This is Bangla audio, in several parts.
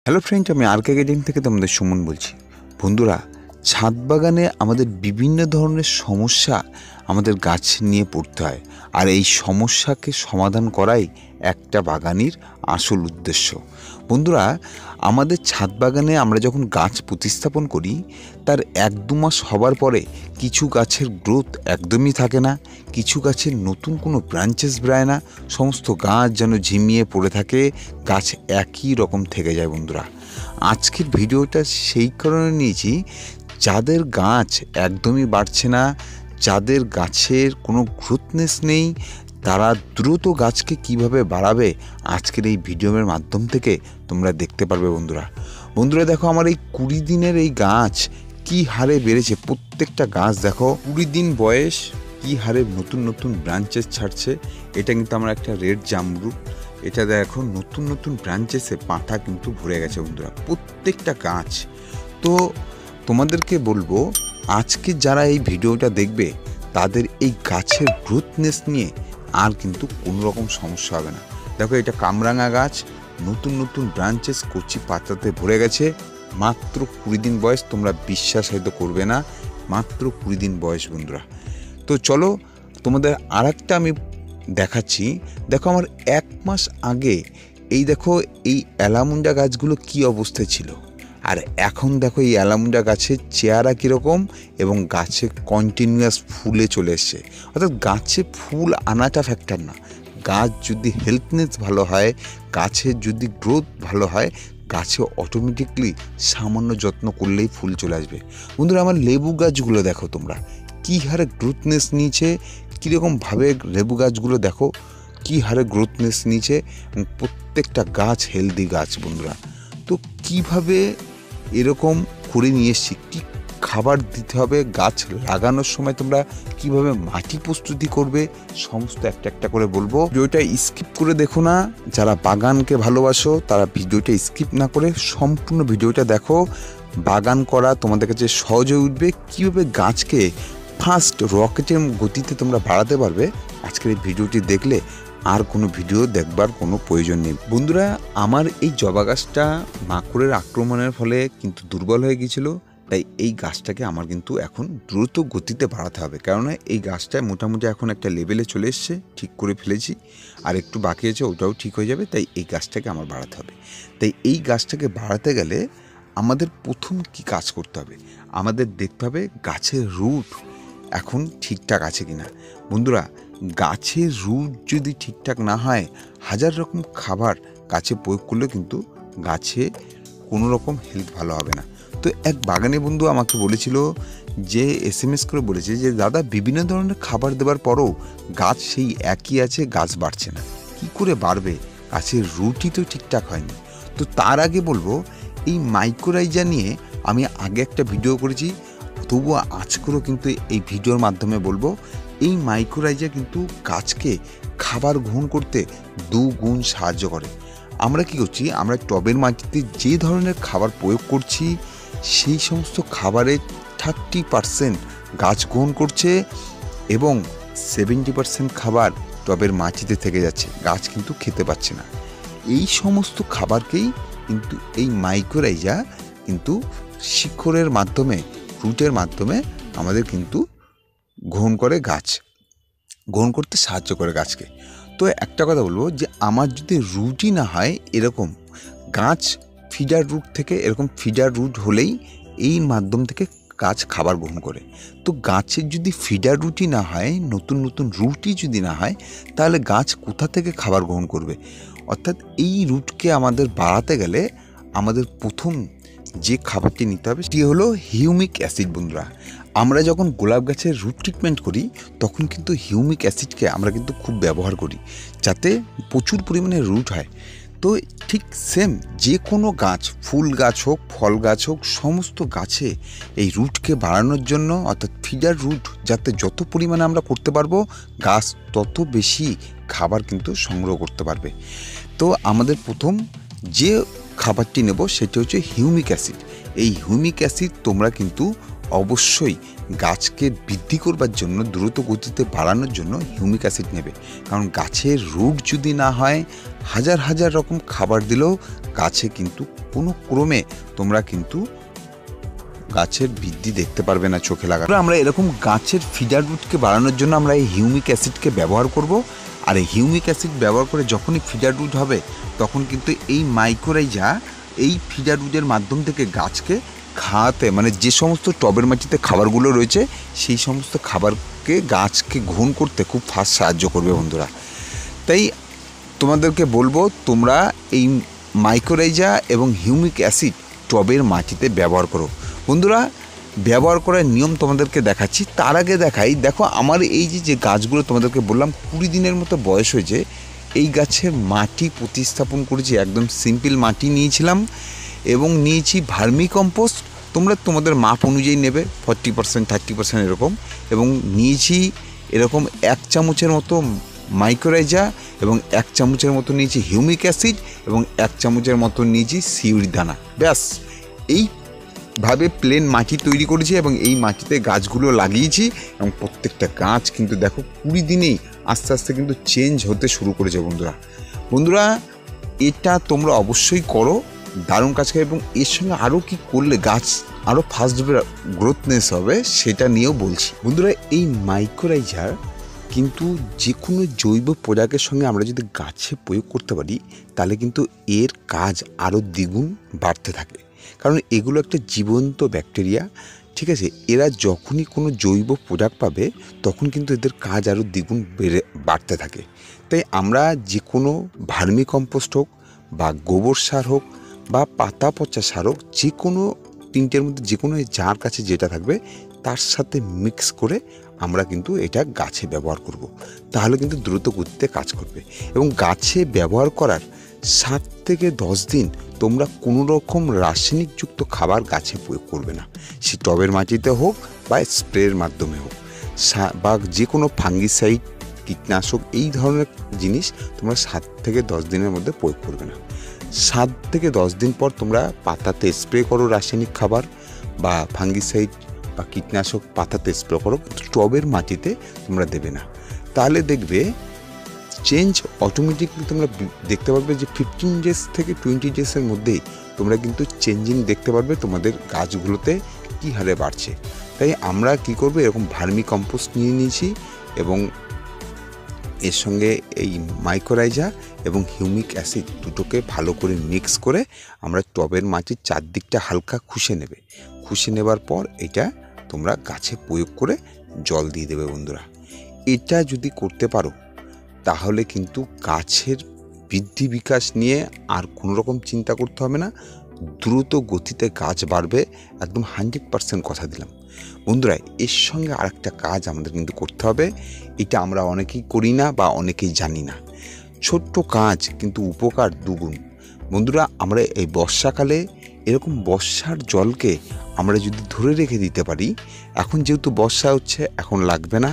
হ্যালো ফ্রেন্ড, আমি আরকে গার্ডেন থেকে তোমাদের সুমন বলছি। বন্ধুরা, ছাদ বাগানে আমাদের বিভিন্ন ধরনের সমস্যা আমাদের গাছ নিয়ে পড়তে হয়, আর এই সমস্যাকে সমাধান করাই একটা বাগানির আসল উদ্দেশ্য। বন্ধুরা, আমাদের ছাদ বাগানে আমরা যখন গাছ প্রতিস্থাপন করি তার 1-2 মাস হবার পরে কিছু গাছের গ্রোথ একদমই থাকে না, কিছু গাছের নতুন কোনো ব্রাঞ্চেস বেরোয় না, সমস্ত গাছ যেন ঝিমিয়ে পড়ে থাকে, গাছ একই রকম থেকে যায়। বন্ধুরা, আজকের ভিডিওটা সেই কারণে নিয়েছি, যাদের গাছ একদমই বাড়ছে না, যাদের গাছের কোনো গ্রোথনেস নেই, তারা দ্রুত গাছকে কিভাবে বাড়াবে আজকের এই ভিডিওর মাধ্যম থেকে তোমরা দেখতে পারবে। বন্ধুরা দেখো, আমার এই 20 দিনের এই গাছ কি হারে বেড়েছে। প্রত্যেকটা গাছ দেখো 20 দিন বয়স, কি হারে নতুন নতুন ব্রাঞ্চেস ছাড়ছে। এটা কিন্তু আমার একটা রেড জামরুট, এটা দেখো নতুন নতুন ব্রাঞ্চেসে পাতা কিন্তু ভরে গেছে। বন্ধুরা, প্রত্যেকটা গাছ। তো তোমাদেরকে বলবো, আজকে যারা এই ভিডিওটা দেখবে তাদের এই গাছের গ্রোথনেস নিয়ে আর কিন্তু কোনো রকম সমস্যা হবে না। দেখো, এটা কামরাঙা গাছ, নতুন নতুন ব্রাঞ্চেস কচি পাতাতে ভরে গেছে। মাত্র 20 দিন বয়স, তোমরা বিশ্বাস হয়তো করবে না, মাত্র 20 দিন বয়স। বন্ধুরা, তো চলো তোমাদের আর একটা আমি দেখাচ্ছি। দেখো, আমার 1 মাস আগে এই দেখো এই অ্যালামুন্ডা গাছগুলো কি অবস্থায় ছিল, আর এখন দেখো এই অ্যালামুন্ডা গাছের চেহারা কীরকম, এবং গাছে কন্টিনিউয়াস ফুলে চলে এসছে। অর্থাৎ গাছে ফুল আনাটা ফ্যাক্টর না, গাছ যদি হেলথনেস ভালো হয়, গাছের যদি গ্রোথ ভালো হয়, গাছে অটোমেটিকলি সামান্য যত্ন করলেই ফুল চলে আসবে। বন্ধুরা, আমার লেবু গাছগুলো দেখো তোমরা কী হারে গ্রোথনেস নিয়েছে, কীরকমভাবে লেবু গাছগুলো দেখো কী হারে গ্রোথনেস নিয়েছে, এবং প্রত্যেকটা গাছ হেলদি গাছ। বন্ধুরা, তো কীভাবে এরকম করে নিয়ে এসছি, কী খাবার দিতে হবে, গাছ লাগানোর সময় তোমরা কিভাবে মাটি প্রস্তুতি করবে, সমস্ত একটা একটা করে বলবো। ভিডিওটা স্কিপ করে দেখো না, যারা বাগানকে ভালোবাসো তারা ভিডিওটা স্কিপ না করে সম্পূর্ণ ভিডিওটা দেখো। বাগান করা তোমাদের কাছে সহজ হয়ে উঠবে, কীভাবে গাছকে ফাস্ট রকেটের গতিতে তোমরা বাড়াতে পারবে। আজকের এই ভিডিওটি দেখলে আর কোনো ভিডিও দেখবার কোনো প্রয়োজন নেই। বন্ধুরা, আমার এই জবা গাছটা মাকড়ের আক্রমণের ফলে কিন্তু দুর্বল হয়ে গিয়েছিল, তাই এই গাছটাকে আমার কিন্তু এখন দ্রুত গতিতে বাড়াতে হবে। কেননা এই গাছটা মোটামুটি এখন একটা লেভেলে চলে এসছে, ঠিক করে ফেলেছি, আর একটু বাকি আছে, ওটাও ঠিক হয়ে যাবে। তাই এই গাছটাকে আমার বাড়াতে হবে। তাই এই গাছটাকে বাড়াতে গেলে আমাদের প্রথম কি কাজ করতে হবে, আমাদের দেখতে হবে গাছের রুট এখন ঠিকঠাক আছে কিনা। বন্ধুরা, গাছের রুট যদি ঠিকঠাক না হয়, হাজার রকম খাবার গাছে প্রয়োগ করলে কিন্তু গাছে কোনো রকম হেলথ ভালো হবে না। তো এক বাগানে বন্ধু আমাকে বলেছিল, যে SMS করে বলেছে যে দাদা, বিভিন্ন ধরনের খাবার দেওয়ার পরও গাছ সেই একই আছে, গাছ বাড়ছে না। কি করে বাড়বে, গাছের রুটই তো ঠিকঠাক হয়নি। তো তার আগে বলবো, এই মাইক্রোরাইজা নিয়ে আমি আগে একটা ভিডিও করেছি, তবুও আজকেও কিন্তু এই ভিডিওর মাধ্যমে বলবো, এই মাইক্রোরাইজা কিন্তু গাছকে খাবার গ্রহণ করতে 2 গুণ সাহায্য করে। আমরা কি করছি, আমরা টবের মাটিতে যে ধরনের খাবার প্রয়োগ করছি, সেই সমস্ত খাবারের 30% গাছ গ্রহণ করছে, এবং 70% খাবার টবের মাটিতে থেকে যাচ্ছে, গাছ কিন্তু খেতে পাচ্ছে না। এই সমস্ত খাবারকেই কিন্তু এই মাইক্রোরাইজা কিন্তু শিকড়ের মাধ্যমে, রুটের মাধ্যমে আমাদের কিন্তু গ্রহণ করে, গাছ গ্রহণ করতে সাহায্য করে গাছকে। তো একটা কথা বলবো, যে আমার যদি রুটই না হয় এরকম, গাছ ফিডার রুট থেকে, এরকম ফিডার রুট হলেই এই মাধ্যম থেকে গাছ খাবার গ্রহণ করে। তো গাছের যদি ফিডার রুটই না হয়, নতুন নতুন রুটই যদি না হয়, তাহলে গাছ কোথা থেকে খাবার গ্রহণ করবে। অর্থাৎ এই রুটকে আমাদের বাড়াতে গেলে আমাদের প্রথম যে খাবারটি নিতে হবে সেটি হলো হিউমিক অ্যাসিড। বন্ধুরা, আমরা যখন গোলাপ গাছের রুট ট্রিটমেন্ট করি তখন কিন্তু হিউমিক অ্যাসিডকে আমরা কিন্তু খুব ব্যবহার করি, যাতে প্রচুর পরিমাণে রুট হয়। তো ঠিক সেম যে কোনো গাছ, ফুল গাছ হোক, ফল গাছ হোক, সমস্ত গাছে এই রুটকে বাড়ানোর জন্য, অর্থাৎ ফিডার রুট যাতে যত পরিমাণে আমরা করতে পারবো, গাছ তত বেশি খাবার কিন্তু সংগ্রহ করতে পারবে। তো আমাদের প্রথম যে খাবারটি নেব সেটি হচ্ছে হিউমিক অ্যাসিড। এই হিউমিক অ্যাসিড তোমরা কিন্তু অবশ্যই গাছকে বৃদ্ধি করবার জন্য, দ্রুত গতিতে বাড়ানোর জন্য হিউমিক অ্যাসিড নেবে। কারণ গাছের রুট যদি না হয়, হাজার হাজার রকম খাবার দিলেও গাছে কিন্তু কোনো ক্রমে তোমরা কিন্তু গাছের বৃদ্ধি দেখতে পারবে না চোখে লাগা। আমরা এরকম গাছের ফিডার রুটকে বাড়ানোর জন্য আমরা এই হিউমিক অ্যাসিডকে ব্যবহার করব। আর এই হিউমিক অ্যাসিড ব্যবহার করে যখনই ফিডার রুট হবে তখন কিন্তু এই মাইক্রোরাইজা এই ফিডার রুটের মাধ্যম থেকে গাছকে খাওয়াতে, মানে যে সমস্ত টবের মাটিতে খাবারগুলো রয়েছে সেই সমস্ত খাবারকে গাছকে গ্রহণ করতে খুব ফাস্ট সাহায্য করবে বন্ধুরা। তাই তোমাদেরকে বলবো তোমরা এই মাইক্রোরাইজা এবং হিউমিক অ্যাসিড টবের মাটিতে ব্যবহার করো। বন্ধুরা, ব্যবহার করার নিয়ম তোমাদেরকে দেখাচ্ছি। তার আগে দেখাই, দেখো আমার এই যে গাছগুলো তোমাদেরকে বললাম 20 দিনের মতো বয়স হয়েছে, এই গাছের মাটি প্রতিস্থাপন করেছি। একদম সিম্পল মাটি নিয়েছিলাম এবং নিয়েছি ভার্মি কম্পোস্ট। তোমরা তোমাদের মাপ অনুযায়ী নেবে, 40% 30% এরকম। এবং নিয়েছি এরকম 1 চামচের মতো মাইক্রোরাইজা এবং 1 চামচের মতো নিয়েছি হিউমিক অ্যাসিড এবং 1 চামচের মতো নিয়েছি সিউড়ির দানা। ব্যাস এইভাবে প্লেন মাটি তৈরি করেছি এবং এই মাটিতে গাছগুলো লাগিয়েছি এবং প্রত্যেকটা গাছ কিন্তু দেখো 20 দিনেই আস্তে আস্তে কিন্তু চেঞ্জ হতে শুরু করেছে বন্ধুরা। এটা তোমরা অবশ্যই করো, দারুণ কাজ করে। এবং এর সঙ্গে আরও কি করলে গাছ আরও ফাস্ট গ্রোথনেস হবে সেটা নিয়েও বলছি বন্ধুরা। এই মাইক্রোরাইজার কিন্তু যে কোনো জৈব পদার্থের সঙ্গে আমরা যদি গাছে প্রয়োগ করতে পারি তাহলে কিন্তু এর কাজ আরও দ্বিগুণ বাড়তে থাকে। কারণ এগুলো একটা জীবন্ত ব্যাকটেরিয়া, ঠিক আছে। এরা যখনই কোনো জৈব প্রোডাক্ট পাবে তখন কিন্তু এদের কাজ আরও দ্বিগুণ বাড়তে থাকে। তাই আমরা যে কোনো ভার্মি কম্পোস্ট হোক বা গোবর সার হোক বা পাতা পচা সার হোক, যে কোনো 3টের মধ্যে যে কোনো যার কাছে যেটা থাকবে তার সাথে মিক্স করে আমরা কিন্তু এটা গাছে ব্যবহার করব। তাহলে কিন্তু দ্রুত গতিতে কাজ করবে। এবং গাছে ব্যবহার করার 7 থেকে 10 দিন তোমরা কোনো রকম রাসায়নিকযুক্ত খাবার গাছে প্রয়োগ করবে না, সে টবের মাটিতে হোক বা স্প্রের মাধ্যমে হোক, বা যে কোনো ফাঙ্গিসাইড কীটনাশক এই ধরনের জিনিস তোমরা 7 থেকে 10 দিনের মধ্যে প্রয়োগ করবে না। 7 থেকে 10 দিন পর তোমরা পাতাতে স্প্রে করো রাসায়নিক খাবার বা ফাঙ্গিসাইড বা কীটনাশক পাতাতে স্প্রে করো, টবের মাটিতে তোমরা দেবে না। তাহলে দেখবে চেঞ্জ অটোমেটিকলি তোমরা দেখতে পারবে যে 15 ডেজ থেকে 20 ডেজের মধ্যেই তোমরা কিন্তু চেঞ্জিং দেখতে পারবে তোমাদের গাছগুলোতে কী হারে বাড়ছে। তাই আমরা কি করব, এরকম ভার্মি কম্পোস্ট নিয়ে নিয়েছি এবং এর সঙ্গে এই মাইক্রোরাইজা এবং হিউমিক অ্যাসিড দুটোকে ভালো করে মিক্স করে আমরা টবের মাটির চারদিকটা হালকা খুশে নেবার পর এটা তোমরা গাছে প্রয়োগ করে জল দিয়ে দেবে বন্ধুরা। এটা যদি করতে পারো তাহলে কিন্তু গাছের বৃদ্ধি বিকাশ নিয়ে আর কোনো রকম চিন্তা করতে হবে না, দ্রুত গতিতে গাছ বাড়বে, একদম 100% কথা দিলাম বন্ধুরা। এর সঙ্গে আরেকটা কাজ আমাদের কিন্তু করতে হবে, এটা আমরা অনেকেই করি না বা অনেকেই জানি না। ছোট্ট কাজ কিন্তু উপকার দ্বিগুণ বন্ধুরা। আমরা এই বর্ষাকালে এরকম বর্ষার জলকে আমরা যদি ধরে রেখে দিতে পারি, এখন যেহেতু বর্ষা হচ্ছে এখন লাগবে না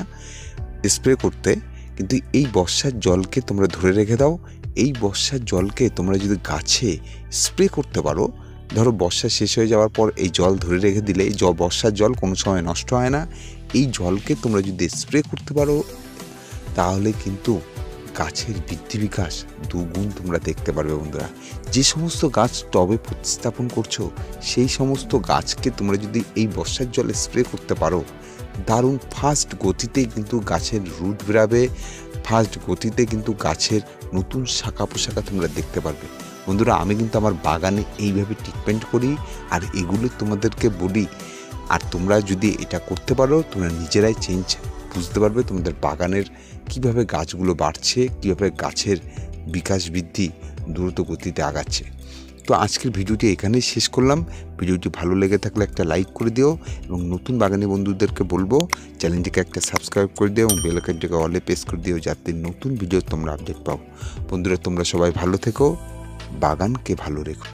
স্প্রে করতে, কিন্তু এই বর্ষার জলকে তোমরা ধরে রেখে দাও। এই বর্ষার জলকে তোমরা যদি গাছে স্প্রে করতে পারো, ধরো বর্ষা শেষ হয়ে যাওয়ার পর এই জল ধরে রেখে দিলে এই বর্ষার জল কোনো সময় নষ্ট হয় না। এই জলকে তোমরা যদি স্প্রে করতে পারো তাহলে কিন্তু গাছের বৃদ্ধি বিকাশ দুগুণ তোমরা দেখতে পারবে বন্ধুরা। যে সমস্ত গাছ টবে প্রতিস্থাপন করছো সেই সমস্ত গাছকে তোমরা যদি এই বর্ষার জলে স্প্রে করতে পারো, দারুণ ফাস্ট গতিতে কিন্তু গাছের রুট বেরাবে, ফাস্ট গতিতে কিন্তু গাছের নতুন শাখা পোশাখা তোমরা দেখতে পারবে বন্ধুরা। আমি কিন্তু আমার বাগানে এইভাবে ট্রিটমেন্ট করি আর এগুলো তোমাদেরকে বলি। আর তোমরা যদি এটা করতে পারো তোমরা নিজেরাই চেঞ্জ বুঝতে পারবে তোমাদের বাগানের কিভাবে গাছগুলো বাড়ছে, কিভাবে গাছের বিকাশ বৃদ্ধি দ্রুত গতিতে আগাচ্ছে। তো আজকের ভিডিওটি এখানেই শেষ করলাম। ভিডিওটি ভালো লেগে থাকলে একটা লাইক করে দিও এবং নতুন বাগানি বন্ধুদেরকে বলবো চ্যানেলটিকে একটা সাবস্ক্রাইব করে দিও এবং বেল আইকনটিকে অলে প্রেস করে দিও যাতে নতুন ভিডিও তোমরা আপডেট পাও। বন্ধুরা তোমরা সবাই ভালো থেকো, বাগানকে ভালো রেখো।